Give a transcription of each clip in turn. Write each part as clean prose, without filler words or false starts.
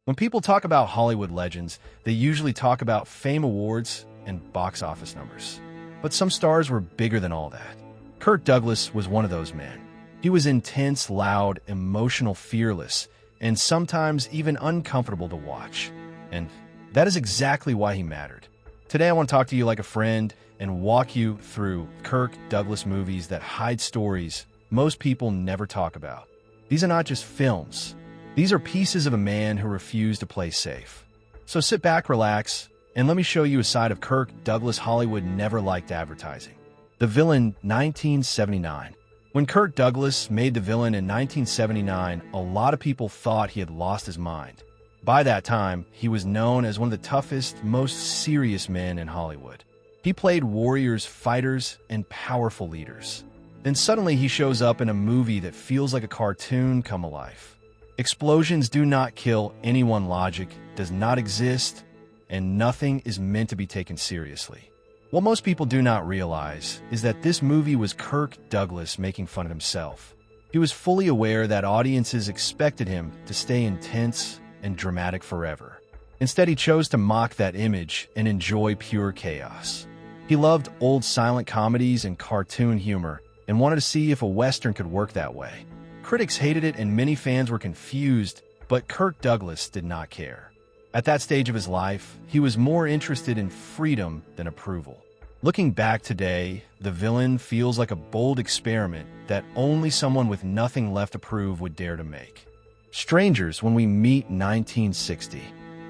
When people talk about Hollywood legends, they usually talk about fame, awards, and box office numbers. But some stars were bigger than all that. Kirk Douglas was one of those men. He was intense, loud, emotional, fearless, and sometimes even uncomfortable to watch. And that is exactly why he mattered. Today I want to talk to you like a friend and walk you through Kirk Douglas movies that hide stories most people never talk about. These are not just films. These are pieces of a man who refused to play safe. So sit back, relax, and let me show you a side of Kirk Douglas Hollywood never liked advertising. The Villain, 1979. When Kirk Douglas made The Villain in 1979, a lot of people thought he had lost his mind. By that time, he was known as one of the toughest, most serious men in Hollywood. He played warriors, fighters, and powerful leaders. Then suddenly he shows up in a movie that feels like a cartoon come alive. Explosions do not kill anyone, logic does not exist, and nothing is meant to be taken seriously. What most people do not realize is that this movie was Kirk Douglas making fun of himself. He was fully aware that audiences expected him to stay intense and dramatic forever. Instead, he chose to mock that image and enjoy pure chaos. He loved old silent comedies and cartoon humor and wanted to see if a Western could work that way. Critics hated it and many fans were confused, but Kirk Douglas did not care. At that stage of his life, he was more interested in freedom than approval. Looking back today, The Villain feels like a bold experiment that only someone with nothing left to prove would dare to make. Strangers When We Meet, 1960.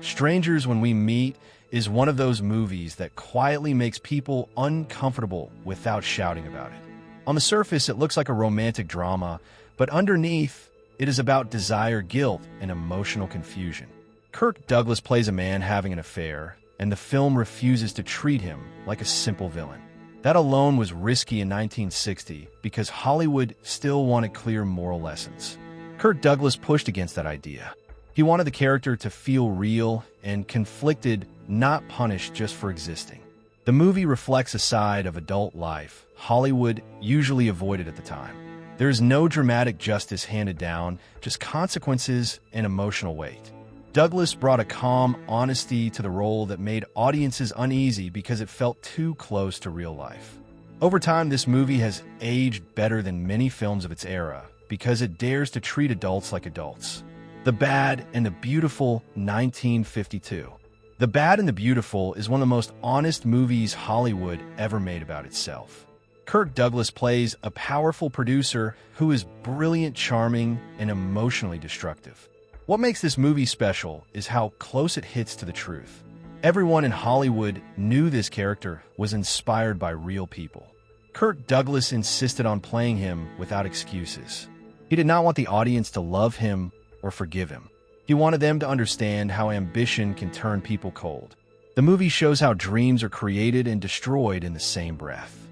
Strangers When We Meet is one of those movies that quietly makes people uncomfortable without shouting about it. On the surface, it looks like a romantic drama, but underneath, it is about desire, guilt, and emotional confusion. Kirk Douglas plays a man having an affair, and the film refuses to treat him like a simple villain. That alone was risky in 1960 because Hollywood still wanted clear moral lessons. Kirk Douglas pushed against that idea. He wanted the character to feel real and conflicted, not punished just for existing. The movie reflects a side of adult life Hollywood usually avoided at the time. There is no dramatic justice handed down, just consequences and emotional weight. Douglas brought a calm honesty to the role that made audiences uneasy because it felt too close to real life. Over time, this movie has aged better than many films of its era because it dares to treat adults like adults. The Bad and the Beautiful, 1952. The Bad and the Beautiful is one of the most honest movies Hollywood ever made about itself. Kirk Douglas plays a powerful producer who is brilliant, charming, and emotionally destructive. What makes this movie special is how close it hits to the truth. Everyone in Hollywood knew this character was inspired by real people. Kirk Douglas insisted on playing him without excuses. He did not want the audience to love him or forgive him. He wanted them to understand how ambition can turn people cold. The movie shows how dreams are created and destroyed in the same breath.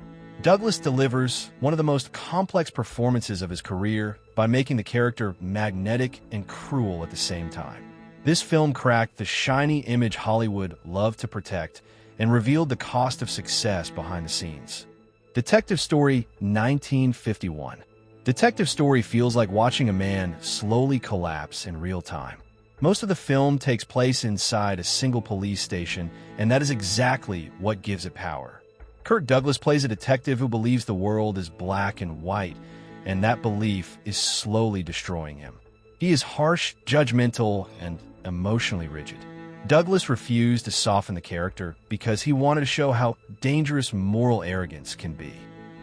Douglas delivers one of the most complex performances of his career by making the character magnetic and cruel at the same time. This film cracked the shiny image Hollywood loved to protect and revealed the cost of success behind the scenes. Detective Story, 1951. Detective Story feels like watching a man slowly collapse in real time. Most of the film takes place inside a single police station, and that is exactly what gives it power. Kirk Douglas plays a detective who believes the world is black and white, and that belief is slowly destroying him. He is harsh, judgmental, and emotionally rigid. Douglas refused to soften the character because he wanted to show how dangerous moral arrogance can be.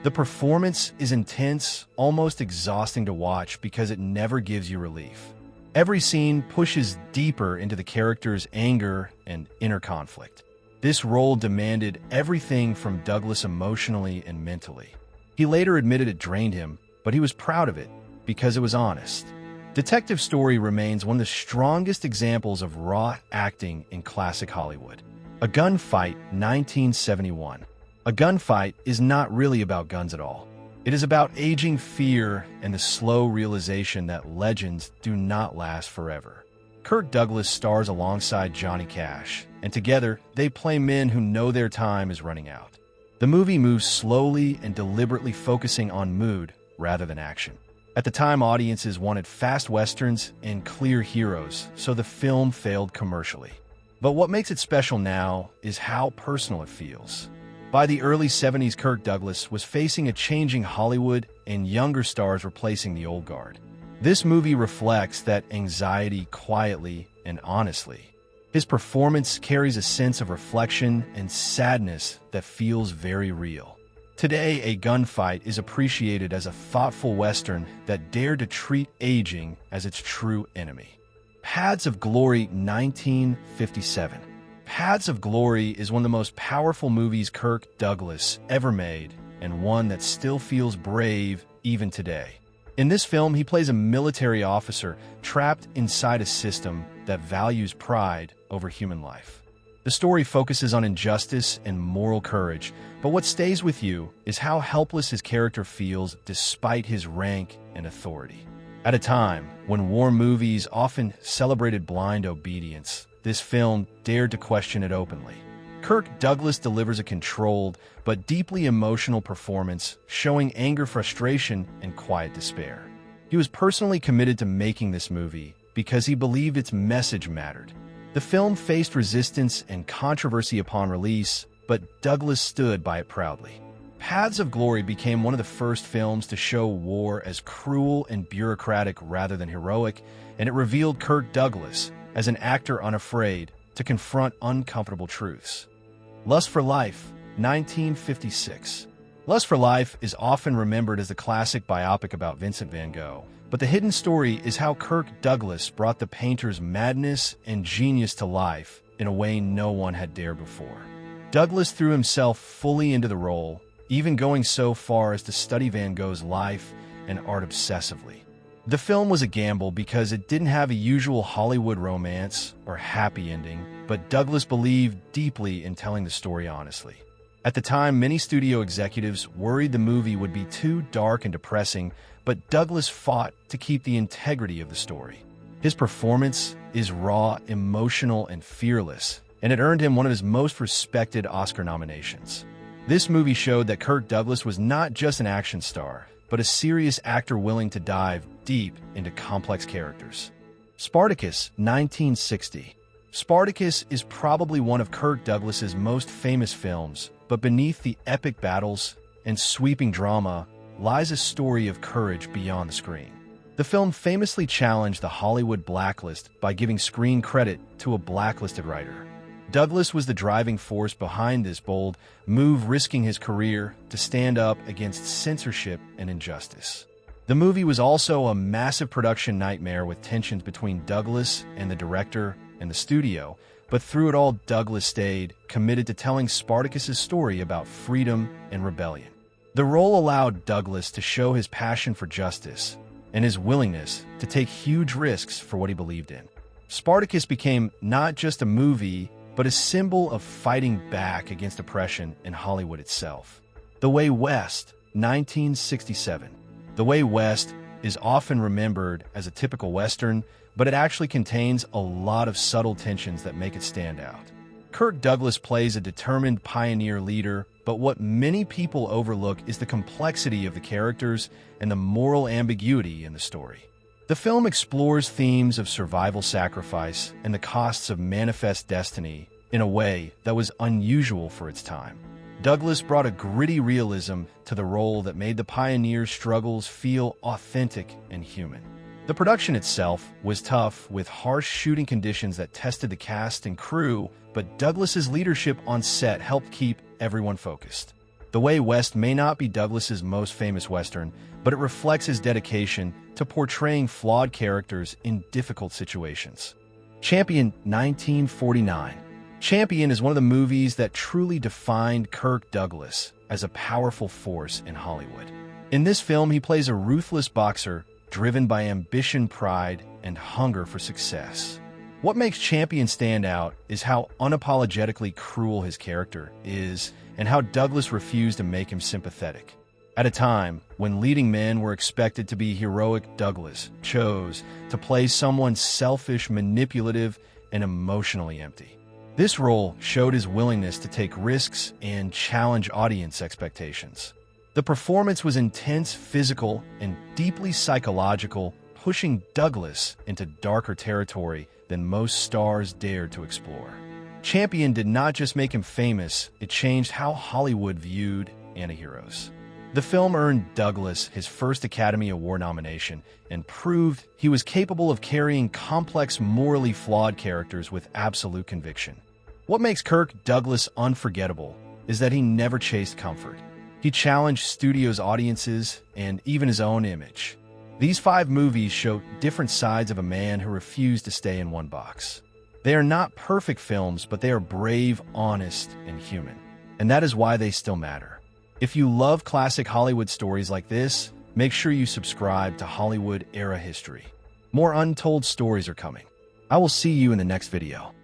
The performance is intense, almost exhausting to watch because it never gives you relief. Every scene pushes deeper into the character's anger and inner conflict. This role demanded everything from Douglas emotionally and mentally. He later admitted it drained him, but he was proud of it because it was honest. Detective Story remains one of the strongest examples of raw acting in classic Hollywood. A Gunfight, 1971. A gunfight is not really about guns at all. It is about aging fear and the slow realization that legends do not last forever. Kirk Douglas stars alongside Johnny Cash, and together they play men who know their time is running out. The movie moves slowly and deliberately focusing on mood rather than action. At the time, audiences wanted fast westerns and clear heroes, so the film failed commercially. But what makes it special now is how personal it feels. By the early 70s, Kirk Douglas was facing a changing Hollywood and younger stars replacing the old guard. This movie reflects that anxiety quietly and honestly. His performance carries a sense of reflection and sadness that feels very real. Today, A Gunfight is appreciated as a thoughtful Western that dared to treat aging as its true enemy. Paths of Glory, 1957. Paths of Glory is one of the most powerful movies Kirk Douglas ever made, and one that still feels brave even today. In this film, he plays a military officer trapped inside a system that values pride over human life. The story focuses on injustice and moral courage, but what stays with you is how helpless his character feels despite his rank and authority. At a time when war movies often celebrated blind obedience, this film dared to question it openly. Kirk Douglas delivers a controlled but deeply emotional performance, showing anger, frustration, and quiet despair. He was personally committed to making this movie because he believed its message mattered. The film faced resistance and controversy upon release, but Douglas stood by it proudly. Paths of Glory became one of the first films to show war as cruel and bureaucratic rather than heroic, and it revealed Kirk Douglas as an actor unafraid to confront uncomfortable truths. Lust for Life, 1956. Lust for Life is often remembered as the classic biopic about Vincent van Gogh, but the hidden story is how Kirk Douglas brought the painter's madness and genius to life in a way no one had dared before. Douglas threw himself fully into the role, even going so far as to study Van Gogh's life and art obsessively. The film was a gamble because it didn't have a usual Hollywood romance or happy ending, but Douglas believed deeply in telling the story honestly. At the time, many studio executives worried the movie would be too dark and depressing, but Douglas fought to keep the integrity of the story. His performance is raw, emotional, and fearless, and it earned him one of his most respected Oscar nominations. This movie showed that Kirk Douglas was not just an action star, but a serious actor willing to dive deep into complex characters. Spartacus, 1960. Spartacus is probably one of Kirk Douglas's most famous films, but beneath the epic battles and sweeping drama lies a story of courage beyond the screen. The film famously challenged the Hollywood blacklist by giving screen credit to a blacklisted writer. Douglas was the driving force behind this bold move, risking his career to stand up against censorship and injustice. The movie was also a massive production nightmare with tensions between Douglas and the director and the studio, but through it all, Douglas stayed committed to telling Spartacus's story about freedom and rebellion. The role allowed Douglas to show his passion for justice and his willingness to take huge risks for what he believed in. Spartacus became not just a movie, but a symbol of fighting back against oppression in Hollywood itself. The Way West, 1967. The Way West is often remembered as a typical Western, but it actually contains a lot of subtle tensions that make it stand out. Kirk Douglas plays a determined pioneer leader, but what many people overlook is the complexity of the characters and the moral ambiguity in the story. The film explores themes of survival, sacrifice, and the costs of manifest destiny in a way that was unusual for its time. Douglas brought a gritty realism to the role that made the pioneer's struggles feel authentic and human. The production itself was tough, with harsh shooting conditions that tested the cast and crew, but Douglas's leadership on set helped keep everyone focused. The Way West may not be Douglas's most famous Western, but it reflects his dedication to portraying flawed characters in difficult situations. Champion, 1949. Champion is one of the movies that truly defined Kirk Douglas as a powerful force in Hollywood. In this film, he plays a ruthless boxer driven by ambition, pride, and hunger for success. What makes Champion stand out is how unapologetically cruel his character is and how Douglas refused to make him sympathetic. At a time when leading men were expected to be heroic, Douglas chose to play someone selfish, manipulative, and emotionally empty. This role showed his willingness to take risks and challenge audience expectations. The performance was intense, physical, and deeply psychological, pushing Douglas into darker territory than most stars dared to explore. Champion did not just make him famous, it changed how Hollywood viewed antiheroes. The film earned Douglas his first Academy Award nomination and proved he was capable of carrying complex, morally flawed characters with absolute conviction. What makes Kirk Douglas unforgettable is that he never chased comfort. He challenged studios' audiences and even his own image. These 5 movies show different sides of a man who refused to stay in one box. They are not perfect films, but they are brave, honest, and human. And that is why they still matter. If you love classic Hollywood stories like this, make sure you subscribe to Hollywood Era History. More untold stories are coming. I will see you in the next video.